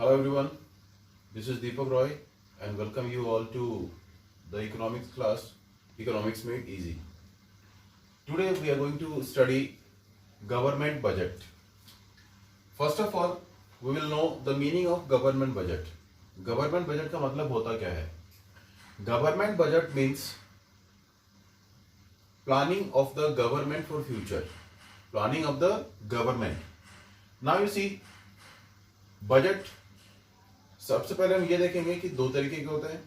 Hello everyone, this is Deepak Roy and welcome you all to the economics class, Economics Made Easy. Today we are going to study government budget. First of all, we will know the meaning of government budget. Government budget का मतलब होता क्या है? Government budget means planning of the government for future. Planning of the government. Now you see, budget सबसे पहले हम ये देखेंगे कि दो तरीके के होते हैं.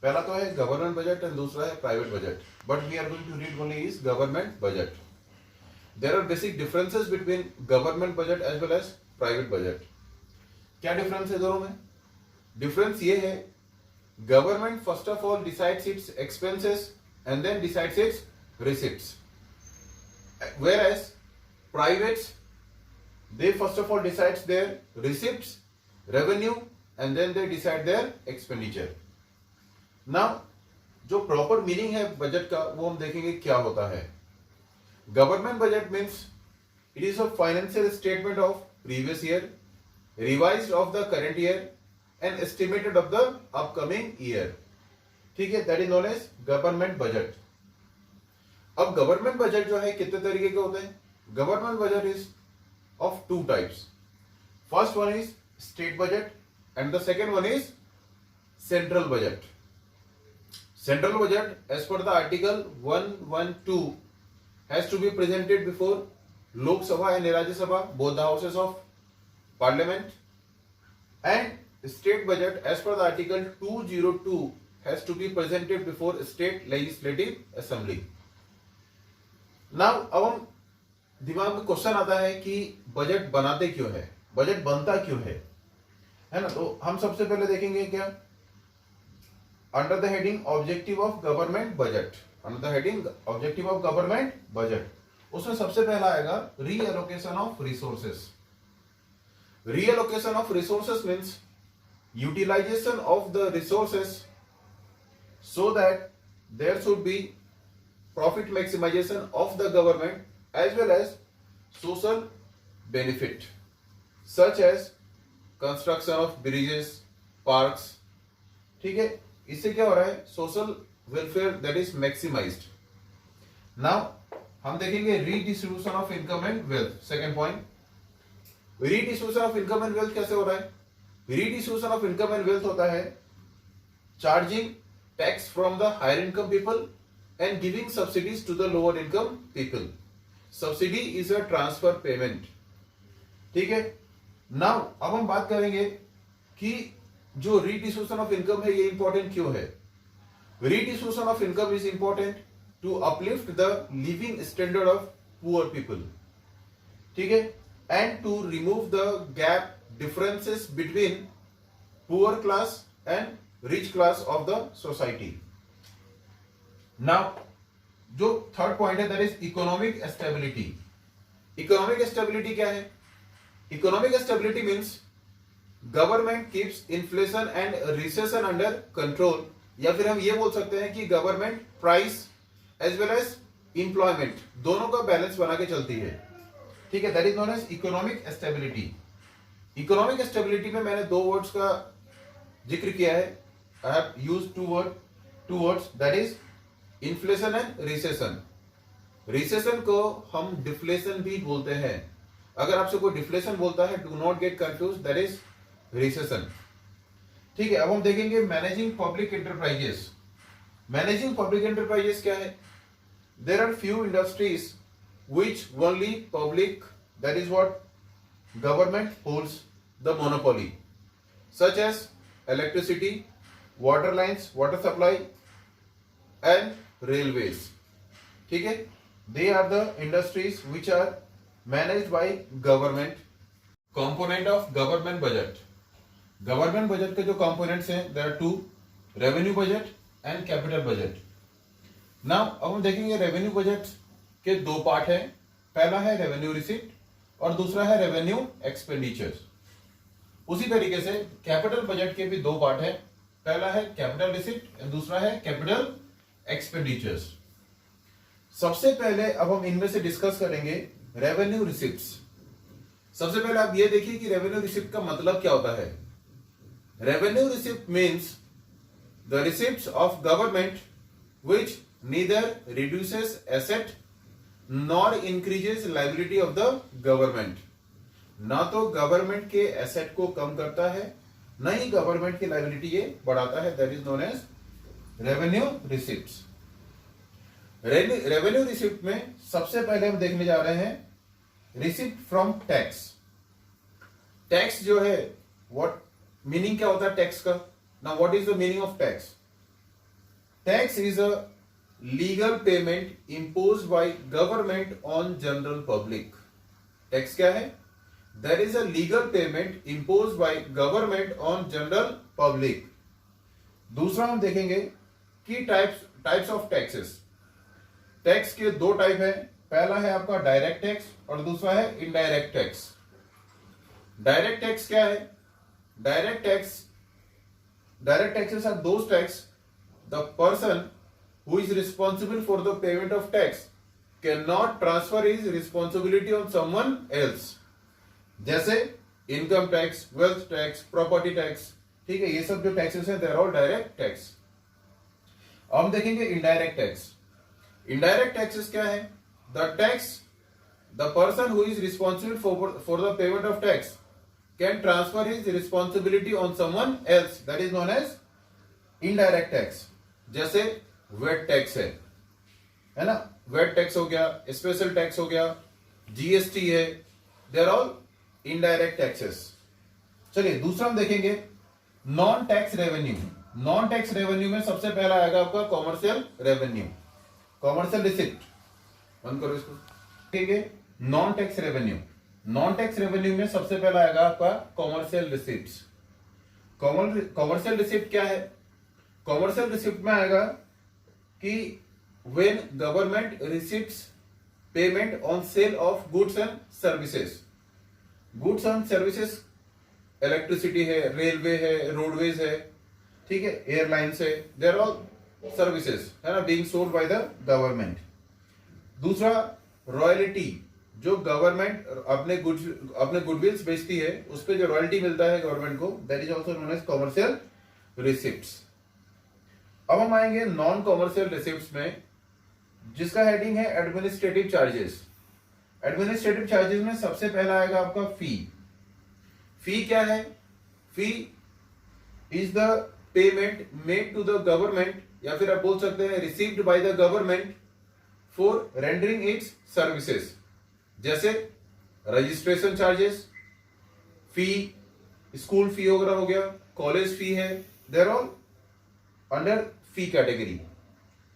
पहला तो है गवर्नमेंट बजट एंड दूसरा है private budget. But we are going to read only is government budget. There are basic differences between government budget as well as private budget. क्या डिफरेंस है दोनों में? डिफरेंस ये है, government first of all decides its expenses and then decides its receipts, whereas privates they first of all decides their receipts, revenue and then they decide their expenditure. Now जो proper meaning है budget का वो हम देखेंगे क्या होता है. Government budget means it is a financial statement of previous year, revised of the current year and estimated of the upcoming year. ठीक है, that is known as government budget. अब government budget जो है कितने तरीके के होते हैं? Government budget is of two types. First one is state budget and the second one is central budget. Central budget as per the article 112 has to be presented before Lok Sabha and Rajya Sabha, both the houses of parliament, and state budget as per the article 202 has to be presented before state legislative assembly. Now अब दिमाग में question आता है कि budget बनाते क्यों है, budget बनता क्यों है ना. तो हम सबसे पहले देखेंगे क्या, under the heading objective of government budget. Under the heading objective of government budget उसमें सबसे पहला आएगा reallocation of resources. Reallocation of resources means utilisation of the resources so that there should be profit maximisation of the government as well as social benefit such as construction of bridges, parks. ठीक है, इससे क्या हो रहा है, social welfare that is maximised. Now हम देखेंगे redistribution of income and wealth. Second point, redistribution of income and wealth कैसे हो रहा है? Redistribution of income and wealth होता है charging tax from the higher income people and giving subsidies to the lower income people. Subsidy is a transfer payment. ठीक है. Now अब हम बात करेंगे कि जो रीडिस्ट्रीब्यूशन ऑफ इनकम है ये इंपॉर्टेंट क्यों है. Redistribution of income is important to uplift the living standard of poor people. ठीक है, and to remove the gap differences between poor class and rich class of the society. Now जो third point है that is economic stability. Economic stability क्या है? Economic stability means government keeps inflation and recession under control, या फिर हम ये बोल सकते हैं कि government price as well as employment दोनों का बैलेंस बना के चलती है. ठीक है, that is known as economic stability. Economic stability में मैंने दो वर्ड्स का जिक्र किया है. I have used two words that is inflation and recession. Recession को हम डिफ्लेशन भी बोलते हैं. अगर आपसे कोई डिफ्लेशन बोलता है, do not get confuse, that is recession. ठीक है, अब हम देखेंगे managing public enterprises. Managing public enterprises क्या है? There are few industries which only public, that is what government holds the monopoly, such as electricity, water lines, water supply and railways. ठीक है, they are the industries which are managed by government. Component of government budget. Government budget के जो components हैं there are two, revenue budget and capital budget. Now अब हम देखेंगे revenue budget के दो पार्ट हैं. पहला है revenue receipt और दूसरा है revenue expenditures. उसी तरीके से capital budget के भी दो पार्ट हैं. पहला है capital receipt और दूसरा है capital एक्सपेंडिचर्स. सबसे पहले अब हम इनमें से डिस्कस करेंगे रेवेन्यू रिसिप्ट्स. सबसे पहले आप ये देखिए कि रेवेन्यू रिसिप्ट का मतलब क्या होता है. Revenue receipt means the receipts of government which neither reduces asset nor increases liability of the government. ना तो गवर्नमेंट के एसेट को कम करता है, न ही गवर्नमेंट की लाइबिलिटी ये बढ़ाता है. That is known as revenue receipts. Revenue receipt में सबसे पहले हम देखने जा रहे हैं रिसिप्ट फ्रॉम टैक्स. टैक्स जो है, व्हाट मीनिंग क्या होता है टैक्स का? ना what is the meaning of tax? Tax is a legal payment imposed by government on general public. Tax क्या है? That is a legal payment imposed by government on general public. दूसरा हम देखेंगे कि टाइप्स ऑफ टैक्सेस. टैक्स के दो type है. पहला है आपका डायरेक्ट टैक्स और दूसरा है इनडायरेक्ट टैक्स. डायरेक्ट टैक्स क्या है? Direct taxes are those tax the person who is responsible for the payment of tax cannot transfer his responsibility on someone else. जैसे income tax, wealth tax, property tax. ठीक है, ये सब जो taxes हैं, they are all direct tax. अब हम देखेंगे इनडायरेक्ट टैक्स. इनडायरेक्ट टैक्सेस क्या है? The tax the person who is responsible for the payment of tax can transfer his responsibility on someone else. That is known as indirect tax. जैसे VAT tax है ना, wait tax हो गया, special tax हो गया, GST है, they are all indirect taxes. चलिए दूसरा हम देखेंगे non tax revenue. Non tax revenue में सबसे पहला आएगा आपका कॉमर्शियल रेवेन्यू, कॉमर्शियल रिसिप्ट. बंद करो इसको. ठीक है, non tax revenue. Non tax revenue में सबसे पहला आएगा आपका कॉमर्शियल रिसिप्ट. कॉमर्शियल रिसिप्ट क्या है? कॉमर्शियल रिसिप्ट में आएगा कि when government receives payment on sale of goods and services. Goods and services electricity है, रेलवे है, रोडवेज है, ठीक है, एयरलाइंस है, दे आर ऑल सर्विसेज, है ना, being sold by the government. दूसरा रॉयल्टी, जो गवर्नमेंट अपने गुडविल्स बेचती है, उस पर जो रॉयल्टी मिलता है गवर्नमेंट को, that is also known as commercial receipts. अब हम आएंगे नॉन कॉमर्शियल रिसिप्ट्स में, जिसका हेडिंग है एडमिनिस्ट्रेटिव चार्जेस. एडमिनिस्ट्रेटिव चार्जेस में सबसे पहला आएगा आपका फी. फी क्या है? Fee is the payment made to the government, या फिर आप बोल सकते हैं received by the government for rendering its services. जैसे registration charges, fee, school fee वगैरह हो गया, कॉलेज फी है, they are all under fee category.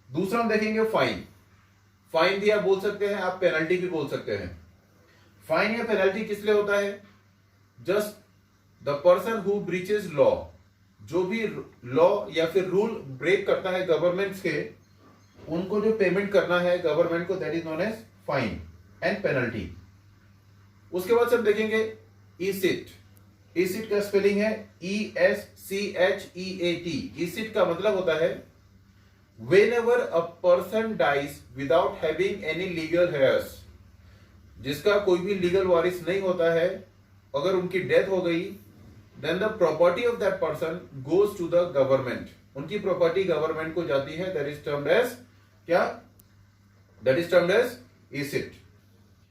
दूसरा हम देखेंगे फाइन. फाइन भी आप बोल सकते हैं, आप पेनल्टी भी बोल सकते हैं. फाइन या पेनल्टी किस लिए होता है? Just the person who breaches law, जो भी लॉ या फिर रूल ब्रेक करता है गवर्नमेंट के, उनको जो पेमेंट करना है गवर्नमेंट को, that is known as fine and penalty. उसके बाद हम देखेंगे ईसिट. ईसिट का स्पेलिंग है ESCHEAT. ईसिट का मतलब होता है whenever a person dies without having any legal heirs. जिसका कोई भी लीगल वारिस नहीं होता है, अगर उनकी डेथ हो गई, then the property of that person goes to the government. उनकी प्रॉपर्टी गवर्नमेंट को जाती है. that is termed as क्या? that is termed as ईसिट.